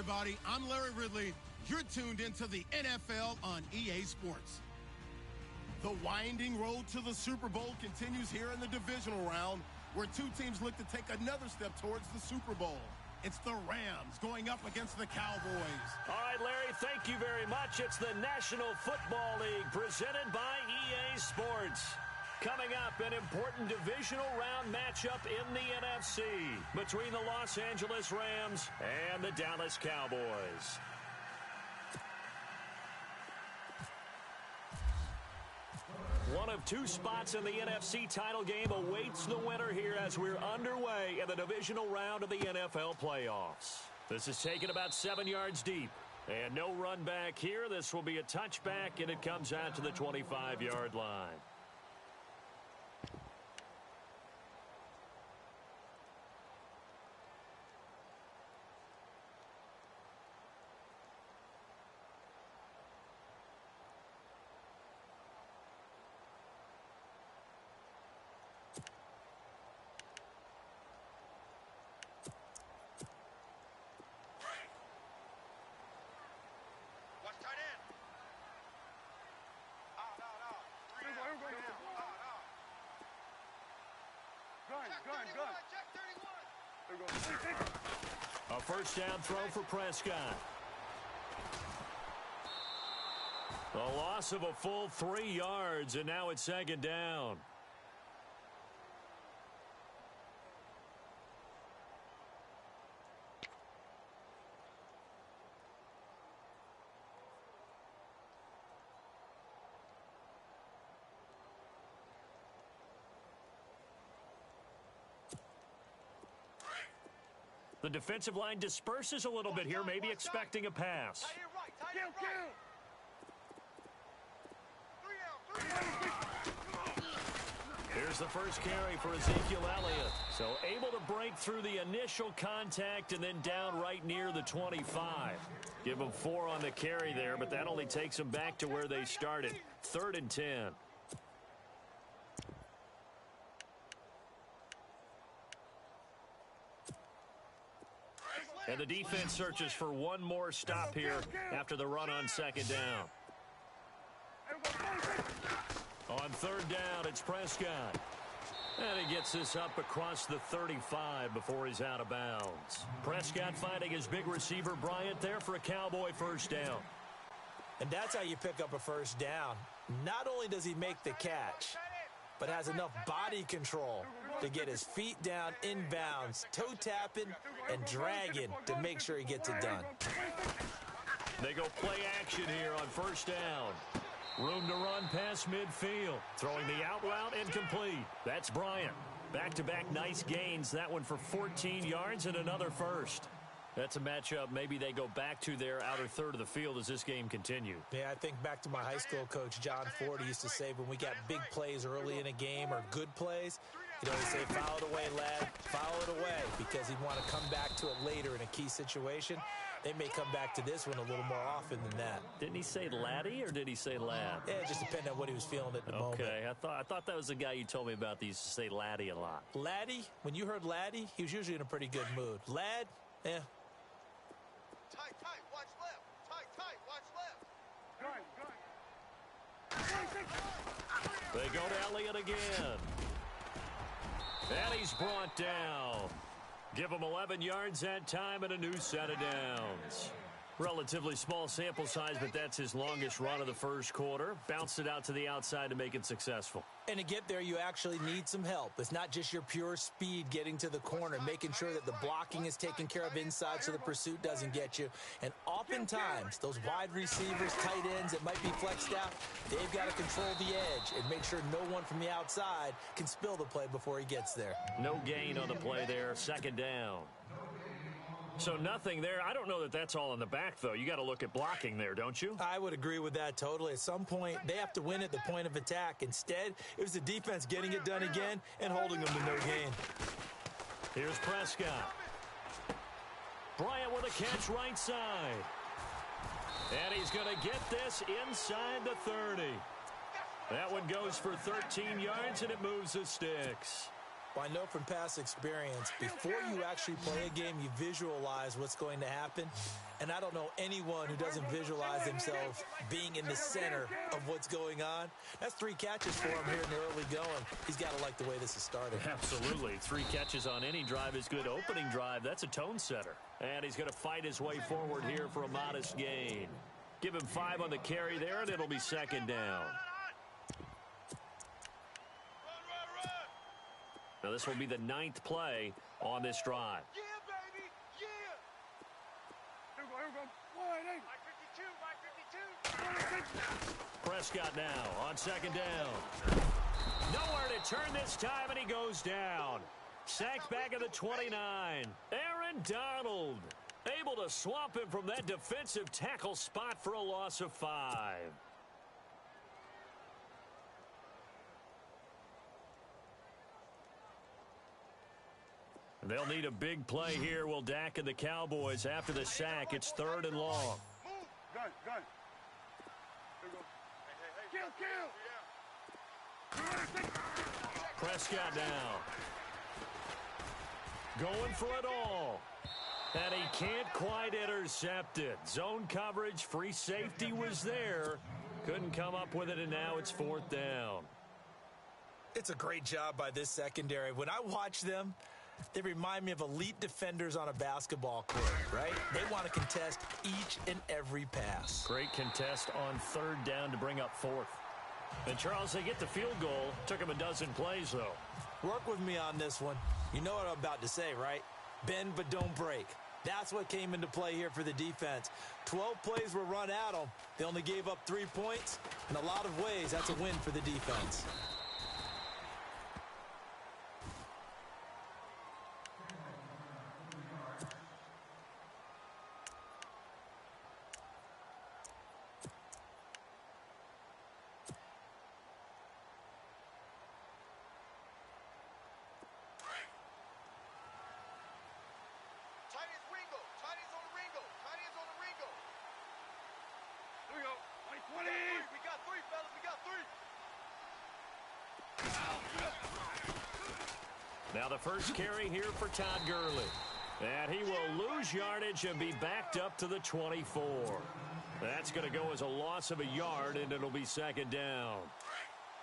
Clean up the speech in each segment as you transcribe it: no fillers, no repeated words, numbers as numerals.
everybody. I'm Larry Ridley. You're tuned into the NFL on EA Sports. The winding road to the Super Bowl continues here in the divisional round, where two teams look to take another step towards the Super Bowl. It's the Rams going up against the Cowboys. All right, Larry, thank you very much. It's the National Football League presented by EA Sports. Coming up, an important divisional round matchup in the NFC between the Los Angeles Rams and the Dallas Cowboys. One of two spots in the NFC title game awaits the winner here as we're underway in the divisional round of the NFL playoffs. This is taken about 7 yards deep. And no run back here. This will be a touchback, and it comes out to the 25-yard line. A first down throw for Prescott. A loss of a full 3 yards, and now it's second down. The defensive line disperses a little bit here, maybe expecting a pass. Here's the first carry for Ezekiel Elliott. So able to break through the initial contact and then down right near the 25. Give them 4 on the carry there, but that only takes them back to where they started. 3rd and 10. And the defense searches for one more stop here after the run on second down. On 3rd down, it's Prescott. And he gets this up across the 35 before he's out of bounds. Prescott finding his big receiver, Bryant, there for a Cowboy first down. And that's how you pick up a first down. Not only does he make the catch, but has enough body control to get his feet down inbounds, toe tapping and dragging to make sure he gets it done. They go play action here on first down. Room to run past midfield. Throwing the out route incomplete. That's Bryant. Back-to-back nice gains. That one for 14 yards and another first. That's a matchup maybe they go back to their outer third of the field as this game continues. Yeah, I think back to my high school coach, John Ford. He used to say when we got big plays early in a game or good plays, he'd always say, foul it away, lad, foul it away, because he'd want to come back to it later in a key situation. They may come back to this one a little more often than that. Didn't he say laddie or did he say lad? Yeah, it just depended on what he was feeling at the moment. Okay, I thought that was the guy you told me about that used to say laddie a lot. Laddie, when you heard laddie, he was usually in a pretty good mood. Lad, yeah. Tight, watch left. Tight, watch left. They go to Elliott again. And he's brought down. Give him 11 yards that time and a new set of downs. Relatively small sample size, but that's his longest run of the first quarter. Bounced it out to the outside to make it successful. And to get there, you actually need some help. It's not just your pure speed getting to the corner, making sure that the blocking is taken care of inside so the pursuit doesn't get you. And oftentimes, those wide receivers, tight ends that might be flexed out, they've got to control the edge and make sure no one from the outside can spill the play before he gets there. No gain on the play there, second down. So nothing there. I don't know that that's all in the back, though. You got to look at blocking there, don't you? I would agree with that totally. At some point, they have to win at the point of attack. Instead, it was the defense getting it done again and holding them to no gain. Here's Prescott. Bryant with a catch right side. And he's going to get this inside the 30. That one goes for 13 yards, and it moves the sticks. Well, I know from past experience, before you actually play a game, you visualize what's going to happen. And I don't know anyone who doesn't visualize themselves being in the center of what's going on. That's 3 catches for him here in the early going. He's got to like the way this is starting. Absolutely. 3 catches on any drive is good. Opening drive, that's a tone setter. And he's going to fight his way forward here for a modest gain. Give him 5 on the carry there, and it'll be second down. Now, this will be the 9th play on this drive. Yeah, baby. Yeah. Here we go. 52. Prescott now on second down. Nowhere to turn this time, and he goes down. Sacked back at the 29. Aaron Donald able to swamp him from that defensive tackle spot for a loss of 5. They'll need a big play here, will Dak and the Cowboys after the sack. It's 3rd and long. Gun. Here we go. Kill. Prescott now. Going for it all. And he can't quite intercept it. Zone coverage, free safety was there. Couldn't come up with it, and now it's 4th down. It's a great job by this secondary. When I watch them, they remind me of elite defenders on a basketball court, right? They want to contest each and every pass. Great contest on 3rd down to bring up 4th. And, Charles, they get the field goal. Took him a dozen plays, though. Work with me on this one. You know what I'm about to say, right? Bend but don't break. That's what came into play here for the defense. 12 plays were run at them. They only gave up 3 points. In a lot of ways, that's a win for the defense. Here we go. 20. We got 3, fellas. We got 3. Now the first carry here for Todd Gurley. And he will lose yardage and be backed up to the 24. That's going to go as a loss of a yard, and it'll be 2nd down.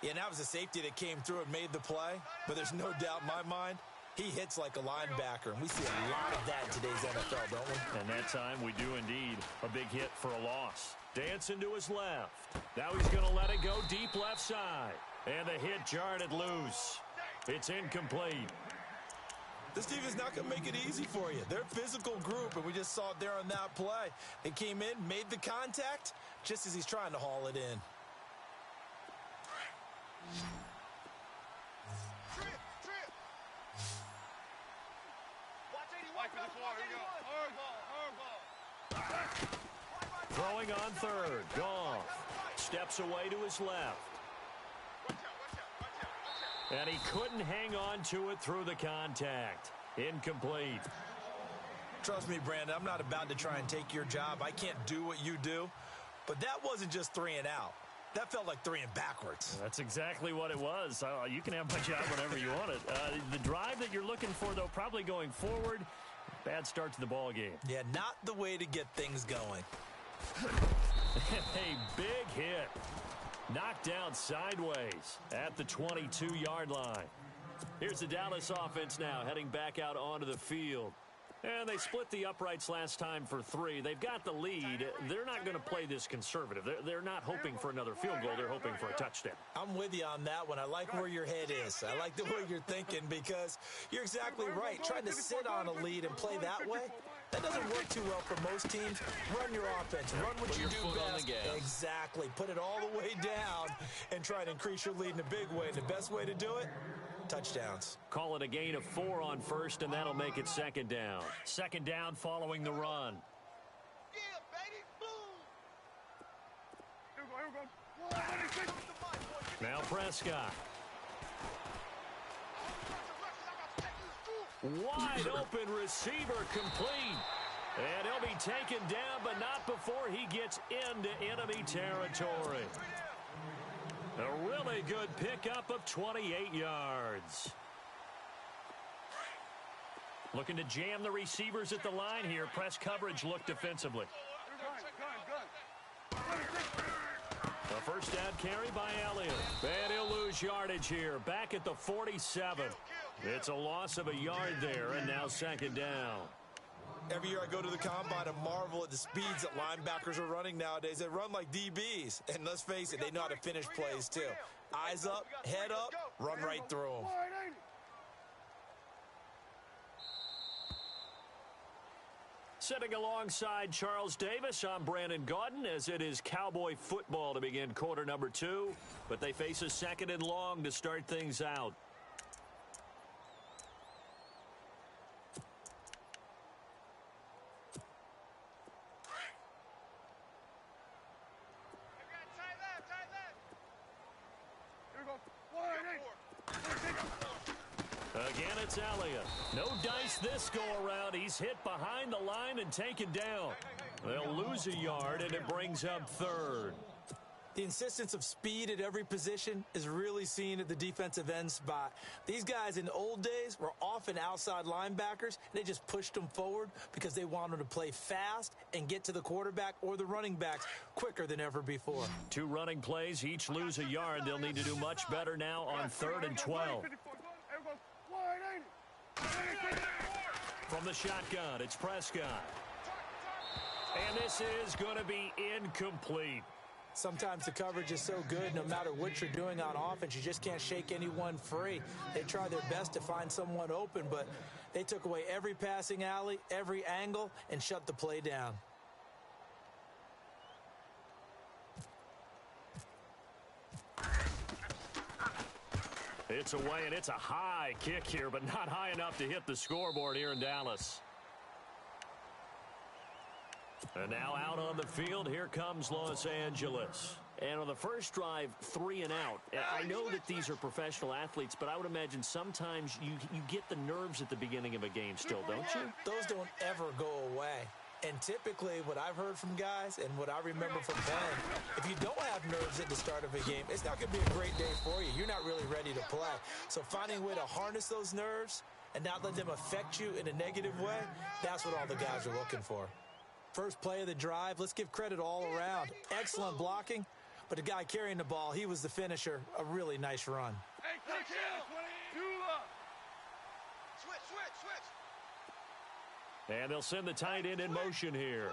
Yeah, and that was a safety that came through and made the play. But there's no doubt in my mind, he hits like a linebacker. And we see a lot of that in today's NFL, don't we? And that time we do indeed. A big hit for a loss. Dancing to his left. Now he's going to let it go deep left side. And the hit jarred it loose. It's incomplete. This team is not going to make it easy for you. They're a physical group, and we just saw it there on that play. They came in, made the contact, just as he's trying to haul it in. Trip. Watch 81. Mike for the 4. Here we go. Hard ball. Throwing on 3rd. Goff steps away to his left. And he couldn't hang on to it through the contact. Incomplete. Trust me, Brandon, I'm not about to try and take your job. I can't do what you do. But that wasn't just 3 and out. That felt like 3 and backwards. That's exactly what it was. You can have my job whenever you want it. The drive that you're looking for, though, probably going forward. Bad start to the ball game. Yeah, not the way to get things going. A big hit. Knocked down sideways at the 22-yard line. Here's the Dallas offense now heading back out onto the field. And they split the uprights last time for 3. They've got the lead. They're not going to play this conservative. They're not hoping for another field goal. They're hoping for a touchdown. I'm with you on that one. I like where your head is. I like the way you're thinking because you're exactly right. Trying to sit on a lead and play that way, that doesn't work too well for most teams. Run your offense. Run what you do best. Exactly. Put it all the way down and try to increase your lead in a big way. And the best way to do it, touchdowns. Call it a gain of 4 on 1st, and that'll make it 2nd down. 2nd down following the run. Yeah, baby. Boom. Here we go. Now Prescott. Wide open receiver complete. And he'll be taken down, but not before he gets into enemy territory. A really good pickup of 28 yards. Looking to jam the receivers at the line here. Press coverage look defensively. A first down carry by Elliott. And he'll lose yardage here. Back at the 47. It's a loss of a yard there, and now second down. Every year I go to the combine and marvel at the speeds that linebackers are running nowadays. They run like DBs. And let's face it, they know how to finish plays too. Eyes up, head up, run right through them. Sitting alongside Charles Davis, I'm Brandon Gaudin, as it is Cowboy football to begin quarter number 2. But they face a second and long to start things out. Again, it's Elliott. No dice this go-around. He's hit behind the line and taken down. They'll lose a yard, and it brings up third. The insistence of speed at every position is really seen at the defensive end spot. These guys in the old days were often outside linebackers. They just pushed them forward because they wanted to play fast and get to the quarterback or the running backs quicker than ever before. 2 running plays, each lose a yard. They'll need to do much better now on 3rd and 12. From the shotgun, it's Prescott. And this is going to be incomplete. Sometimes the coverage is so good, no matter what you're doing on offense, you just can't shake anyone free. They try their best to find someone open, but they took away every passing alley, every angle, and shut the play down. It's away, and it's a high kick here, but not high enough to hit the scoreboard here in Dallas. And now out on the field, here comes Los Angeles. And on the first drive, 3 and out. I know that these are professional athletes, but I would imagine sometimes you get the nerves at the beginning of a game still, don't you? Those don't ever go away. And typically, what I've heard from guys and what I remember from playing, if you don't have nerves at the start of a game, it's not going to be a great day for you. You're not really ready to play. So finding a way to harness those nerves and not let them affect you in a negative way, that's what all the guys are looking for. First play of the drive, let's give credit all around. Excellent blocking, but the guy carrying the ball, he was the finisher. A really nice run. Hey, And they'll send the tight end in motion here.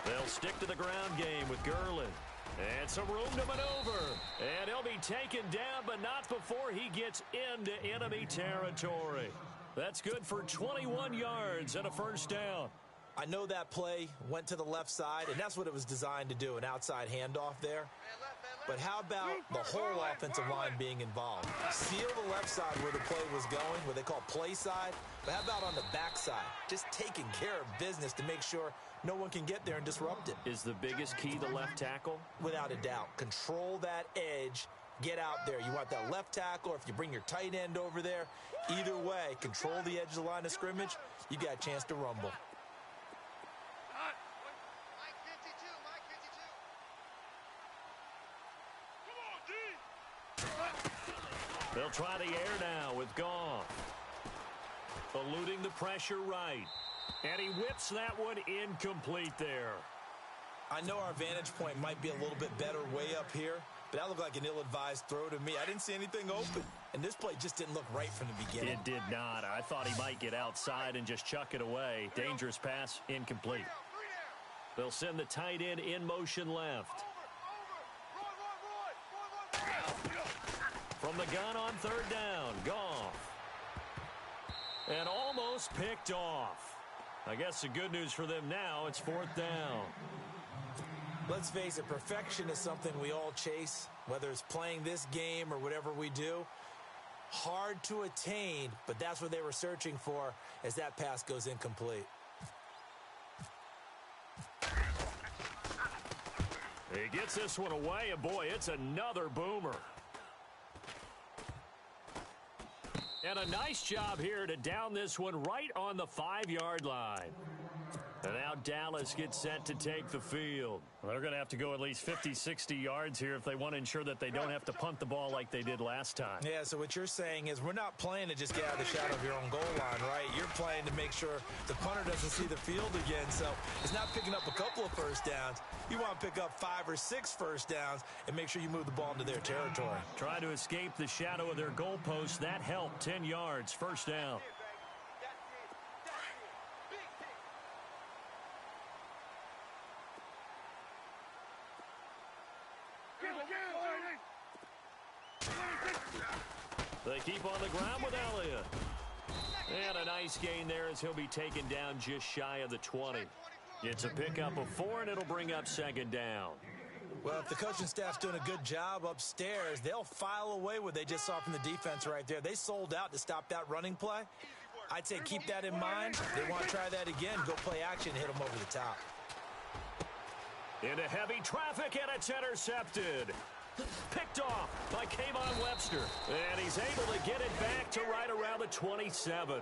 They'll stick to the ground game with Gurley. And some room to maneuver. And he'll be taken down, but not before he gets into enemy territory. That's good for 21 yards and a first down. I know that play went to the left side, and that's what it was designed to do, an outside handoff there. But how about the whole offensive line being involved? Seal the left side where the play was going, what they call play side. But how about on the back side? Just taking care of business to make sure no one can get there and disrupt it. Is the biggest key the left tackle? Without a doubt. Control that edge. Get out there. You want that left tackle, or if you bring your tight end over there, either way, control the edge of the line of scrimmage, you got a chance to rumble. They'll try the air now with Goff. Eluding the pressure right. And he whips that one incomplete there. I know our vantage point might be a little bit better way up here, but that looked like an ill-advised throw to me. I didn't see anything open, and this play just didn't look right from the beginning. It did not. I thought he might get outside and just chuck it away. Dangerous pass, incomplete. They'll send the tight end in motion left. From the gun on 3rd down, Goff. And almost picked off. I guess the good news for them now, it's 4th down. Let's face it, perfection is something we all chase, whether it's playing this game or whatever we do. Hard to attain, but that's what they were searching for as that pass goes incomplete. He gets this one away, and boy, it's another boomer. And a nice job here to down this one right on the 5-yard line. And now Dallas gets set to take the field. They're going to have to go at least 50, 60 yards here if they want to ensure that they don't have to punt the ball like they did last time. Yeah, so what you're saying is we're not playing to just get out of the shadow of your own goal line, right? You're playing to make sure the punter doesn't see the field again. So it's not picking up a couple of first downs. You want to pick up 5 or 6 first downs and make sure you move the ball into their territory. Trying to escape the shadow of their goalpost. That helped. 10 yards, first down. They keep on the ground with Elliott. And a nice gain there as he'll be taken down just shy of the 20. It's a pickup of 4, and it'll bring up second down. Well, if the coaching staff's doing a good job upstairs, they'll file away what they just saw from the defense right there. They sold out to stop that running play. I'd say keep that in mind. They want to try that again, go play action, hit them over the top. Into heavy traffic, and it's intercepted. Picked off by Kayvon Webster. And he's able to get it back to right around the 27.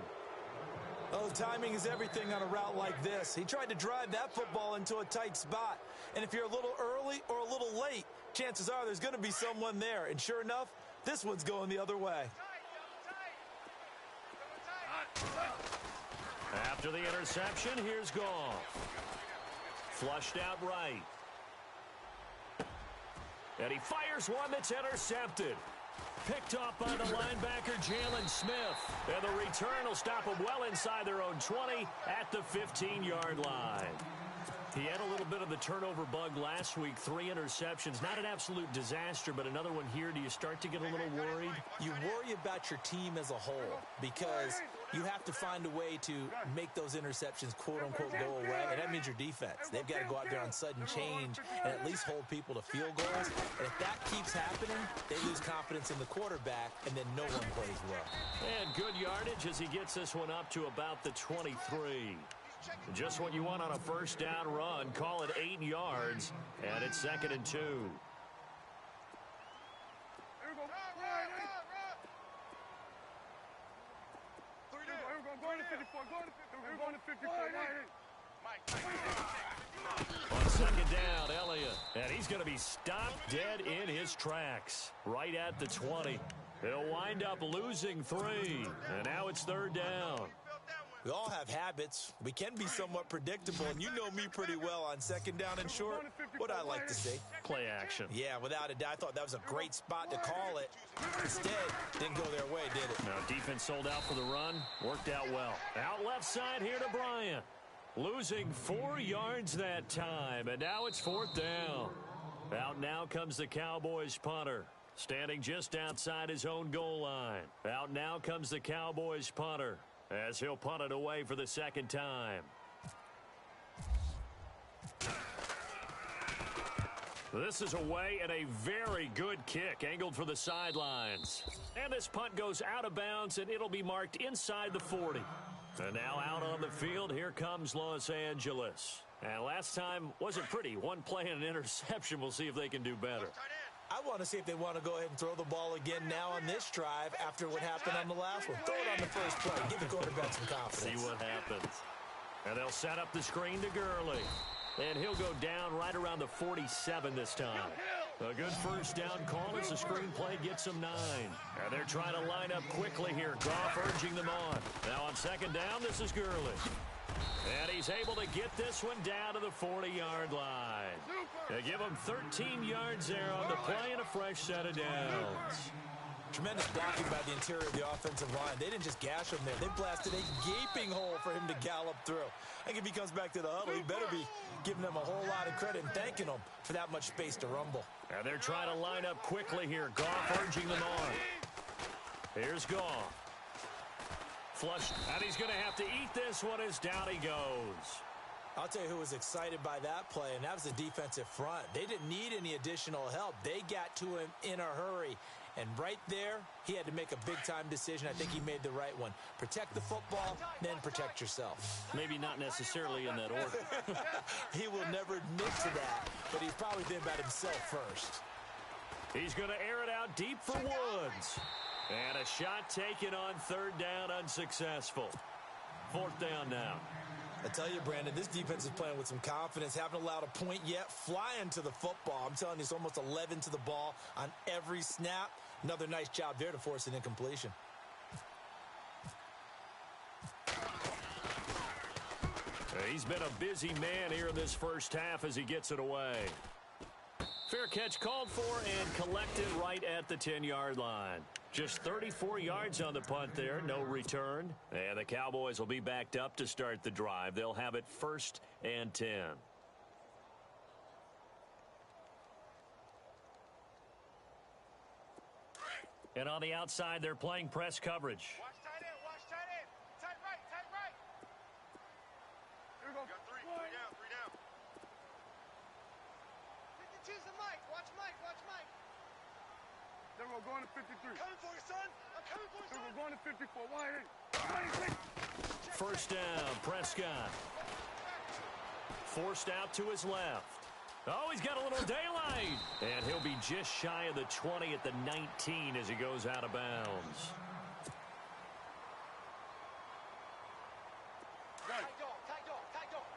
Oh, timing is everything on a route like this. He tried to drive that football into a tight spot. And if you're a little early or a little late, chances are there's going to be someone there. And sure enough, this one's going the other way. After the interception, here's Goff. Flushed out right. And he fires one that's intercepted. Picked off by the linebacker, Jalen Smith. And the return will stop them well inside their own 20 at the 15-yard line. He had a little bit of the turnover bug last week. 3 interceptions. Not an absolute disaster, but another one here. Do you start to get a little worried? You worry about your team as a whole because you have to find a way to make those interceptions, quote-unquote, go away, and that means your defense. They've got to go out there on sudden change and at least hold people to field goals. And if that keeps happening, they lose confidence in the quarterback, and then no one plays well. And good yardage as he gets this one up to about the 23. Just what you want on a first down run. Call it 8 yards, and it's 2nd and 2. On 2nd down, Elliott. And he's going to be stopped dead in his tracks. Right at the 20. He'll wind up losing 3. And now it's 3rd down. We all have habits. We can be somewhat predictable, and you know me pretty well on 2nd down and short. What I like to see. Play action. Yeah, without a doubt. I thought that was a great spot to call it. Instead, didn't go their way, did it? Now, defense sold out for the run. Worked out well. Out left side here to Bryant. Losing 4 yards that time, and now it's 4th down. Out now comes the Cowboys punter. Standing just outside his own goal line. Out now comes the Cowboys punter, as he'll punt it away for the 2nd time. This is away and a very good kick angled for the sidelines. And this punt goes out of bounds, and it'll be marked inside the 40. And now out on the field, here comes Los Angeles. And last time wasn't pretty. One play and an interception. We'll see if they can do better. I want to see if they want to go ahead and throw the ball again now on this drive after what happened on the last one. Throw it on the first play. Give the quarterback some confidence. See what happens. And they'll set up the screen to Gurley. And he'll go down right around the 47 this time. A good first down call as the screen play gets them 9. And they're trying to line up quickly here. Goff urging them on. Now on 2nd down, this is Gurley. And he's able to get this one down to the 40-yard line. They give him 13 yards there on the play and a fresh set of downs. Tremendous blocking by the interior of the offensive line. They didn't just gash him there. They blasted a gaping hole for him to gallop through. I think if he comes back to the huddle, he better be giving them a whole lot of credit and thanking them for that much space to rumble. And they're trying to line up quickly here. Goff urging them on. Here's Goff. Flushed, and he's going to have to eat this one as down he goes. I'll tell you who was excited by that play, and that was the defensive front. They didn't need any additional help. They got to him in a hurry. And right there, he had to make a big-time decision. I think he made the right one. Protect the football, then protect yourself. Maybe not necessarily in that order. He will never admit to that, but he's probably thinking about himself first. He's going to air it out deep for Woods. And a shot taken on 3rd down, unsuccessful. 4th down now. I tell you, Brandon, this defense is playing with some confidence. Haven't allowed a point yet. Flying to the football. I'm telling you, it's almost 11 to the ball on every snap. Another nice job there to force an incompletion. He's been a busy man here in this first half as he gets it away. Fair catch called for and collected right at the 10-yard line. Just 34 yards on the punt there, no return. And the Cowboys will be backed up to start the drive. They'll have it 1st and 10. And on the outside, they're playing press coverage. Watch tight end, watch tight end. Tight right, tight right. Here we go. Got three down, three down. 52's the Mike. Watch Mike, watch Mike. Then we're going to 53. Coming for you, son. I'm coming for you, Then son. we're going to 54. Wide in. 26. First down, Prescott. Forced out to his left. Oh, he's got a little daylight. And he'll be just shy of the 20 at the 19 as he goes out of bounds. Tight dog, tight dog, tight dog.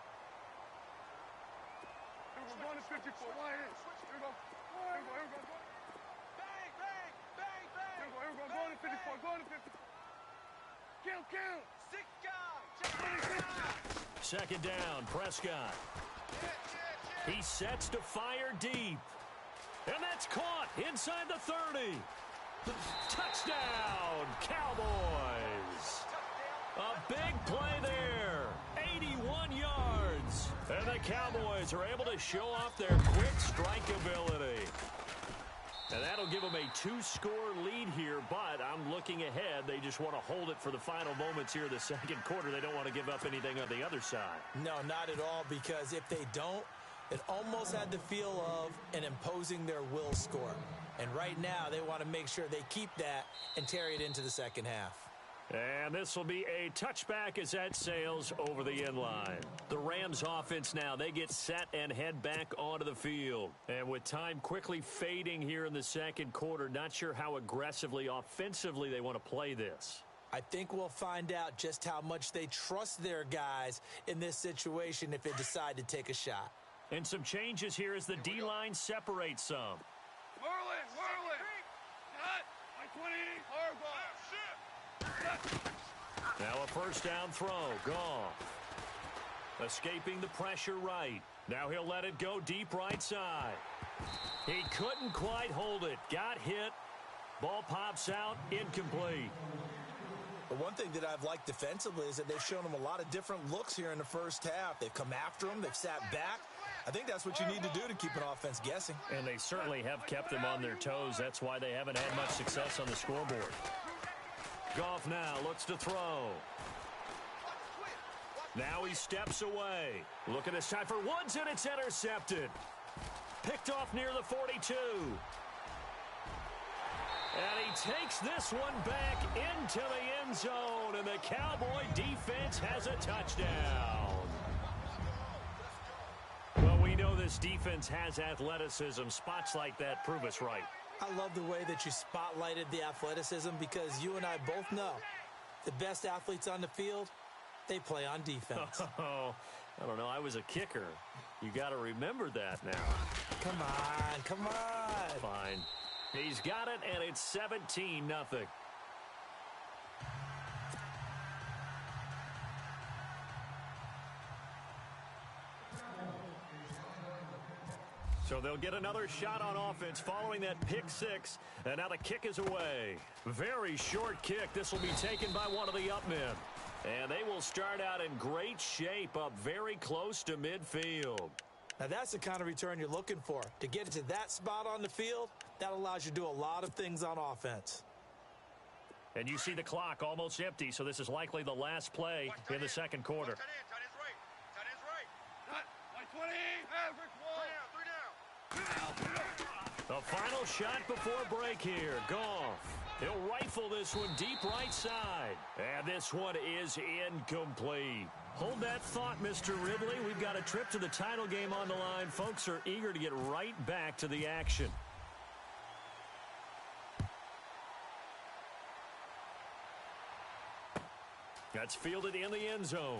Then we're going to 54. Wide in. Here we go. Here we go, here we go. Bang, bang, bang, bang. Here we go, here we go. Going to 54, going to 54. Kill, kill. Sick guy. Check it out. Second down, Prescott. He sets to fire deep. And that's caught inside the 30. Touchdown, Cowboys. A big play there. 81 yards. And the Cowboys are able to show off their quick strike ability. And that'll give them a 2-score lead here, but I'm looking ahead. They just want to hold it for the final moments here of the second quarter. They don't want to give up anything on the other side. No, not at all, because if they don't, it almost had the feel of an imposing their will score. And right now, they want to make sure they keep that and carry it into the second half. And this will be a touchback as that sails over the end line. The Rams offense now, they get set and head back onto the field. And with time quickly fading here in the second quarter, not sure how aggressively, offensively they want to play this. I think we'll find out just how much they trust their guys in this situation if they decide to take a shot. And some changes here as the D-line separates some. Merlin, Merlin. Cut. My 20. Hard ball. Now a first down throw. Goff. Escaping the pressure right. Now he'll let it go deep right side. He couldn't quite hold it. Got hit. Ball pops out. Incomplete. But one thing that I've liked defensively is that they've shown them a lot of different looks here in the first half. They've come after them. They've sat back. I think that's what you need to do to keep an offense guessing. And they certainly have kept them on their toes. That's why they haven't had much success on the scoreboard. Goff now looks to throw. Now he steps away. Looking this time for Woods, and it's intercepted. Picked off near the 42. And he takes this one back into the end zone, and the Cowboy defense has a touchdown. Well, we know this defense has athleticism. Spots like that prove us right. I love the way that you spotlighted the athleticism, because you and I both know the best athletes on the field, they play on defense. Oh, I don't know. I was a kicker. You got to remember that now. Come on, come on. Fine. He's got it, and it's 17-0. So they'll get another shot on offense following that pick six, and now the kick is away. Very short kick. This will be taken by one of the up men. And they will start out in great shape, up very close to midfield. Now that's the kind of return you're looking for. To get it to that spot on the field, that allows you to do a lot of things on offense. And you see the clock almost empty, so this is likely the last play in the second quarter. Tight end's right. Tight end's right. Cut. My 20. Average wall. Three down. The final shot before break here. Goff. He'll rifle this one deep right side. And this one is incomplete. Hold that thought, Mr. Ridley. We've got a trip to the title game on the line. Folks are eager to get right back to the action. That's fielded in the end zone.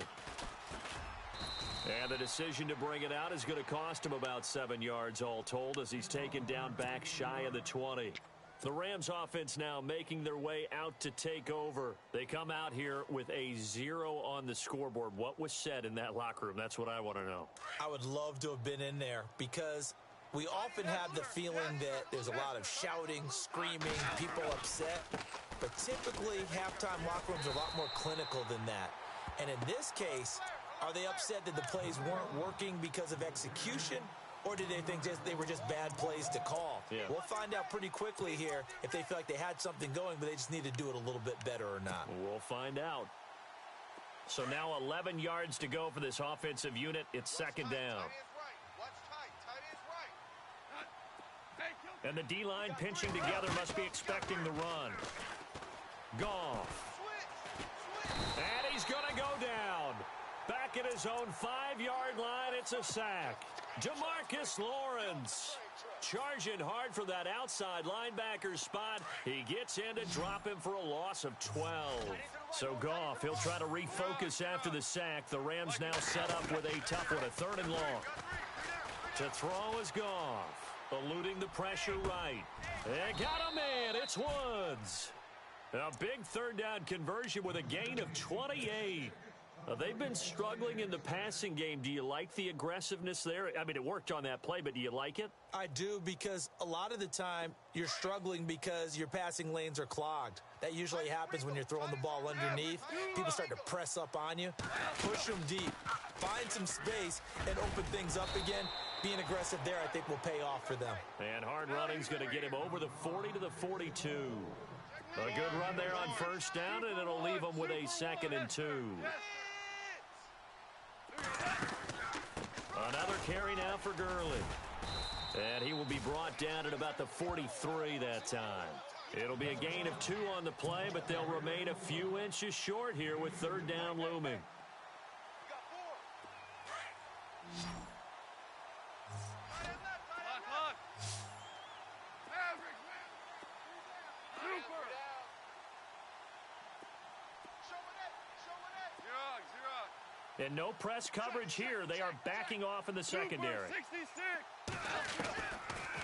And the decision to bring it out is going to cost him about 7 yards all told as he's taken down back shy of the 20. The Rams offense now making their way out to take over. They come out here with a 0 on the scoreboard. What was said in that locker room? That's what I want to know. I would love to have been in there because we often have the feeling that there's a lot of shouting, screaming, people upset. But typically, halftime locker rooms are a lot more clinical than that. And in this case, are they upset that the plays weren't working because of execution? Or did they think they were just bad plays to call? Yeah. We'll find out pretty quickly here if they feel like they had something going, but they just need to do it a little bit better or not. We'll find out. So now 11 yards to go for this offensive unit. It's second down. And the D-line pinching together must be expecting the run. Goff. And he's going to go down. Back at his own 5-yard line, it's a sack. Demarcus Lawrence charging hard for that outside linebacker spot. He gets in to drop him for a loss of 12. So Goff, he'll try to refocus after the sack. The Rams now set up with a tough one, a 3rd and long. To throw is Goff, eluding the pressure right. They got him in. It's Woods. A big 3rd down conversion with a gain of 28. They've been struggling in the passing game. Do you like the aggressiveness there? I mean, it worked on that play, but do you like it? I do, because a lot of the time you're struggling because your passing lanes are clogged. That usually happens when you're throwing the ball underneath. People start to press up on you. Push them deep. Find some space and open things up again. Being aggressive there, I think, will pay off for them. And hard running's going to get him over the 40 to the 42. A good run there on 1st down, and it'll leave him with a 2nd and 2. Another carry now for Gurley. And he will be brought down at about the 43 that time. It'll be a gain of 2 on the play, but they'll remain a few inches short here with 3rd down looming. And no press coverage here. They are backing off in the secondary.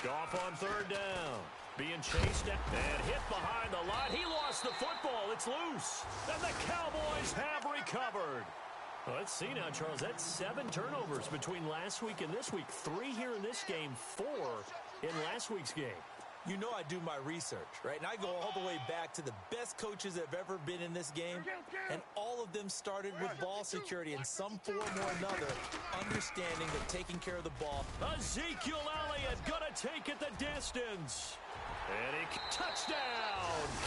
Goff on 3rd down. Being chased and hit behind the line. He lost the football. It's loose. And the Cowboys have recovered. Well, let's see now, Charles. That's 7 turnovers between last week and this week. 3 here in this game, 4 in last week's game. You know I do my research, right? And I go all the way back to the best coaches that have ever been in this game. And all of them started with ball security in some form or another, understanding that taking care of the ball. Ezekiel Elliott going to take it the distance. And he touchdown,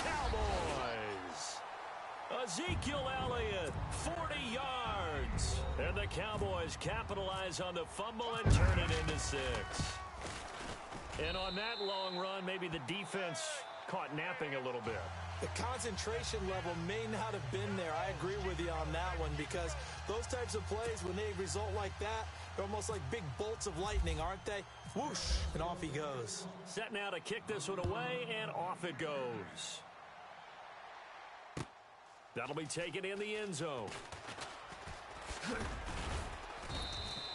Cowboys. Ezekiel Elliott, 40 yards. And the Cowboys capitalize on the fumble and turn it into 6. And on that long run, maybe the defense caught napping a little bit. The concentration level may not have been there. I agree with you on that one, because those types of plays, when they result like that, they're almost like big bolts of lightning, aren't they? Whoosh, and off he goes. Set now to kick this one away, and off it goes. That'll be taken in the end zone.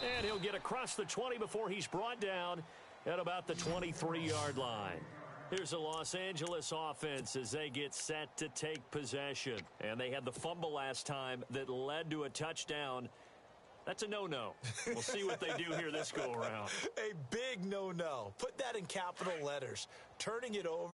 And he'll get across the 20 before he's brought down at about the 23-yard line. Here's the Los Angeles offense as they get set to take possession. And they had the fumble last time that led to a touchdown. That's a no-no. We'll see what they do here this go-around. A big no-no. Put that in capital letters. Turning it over.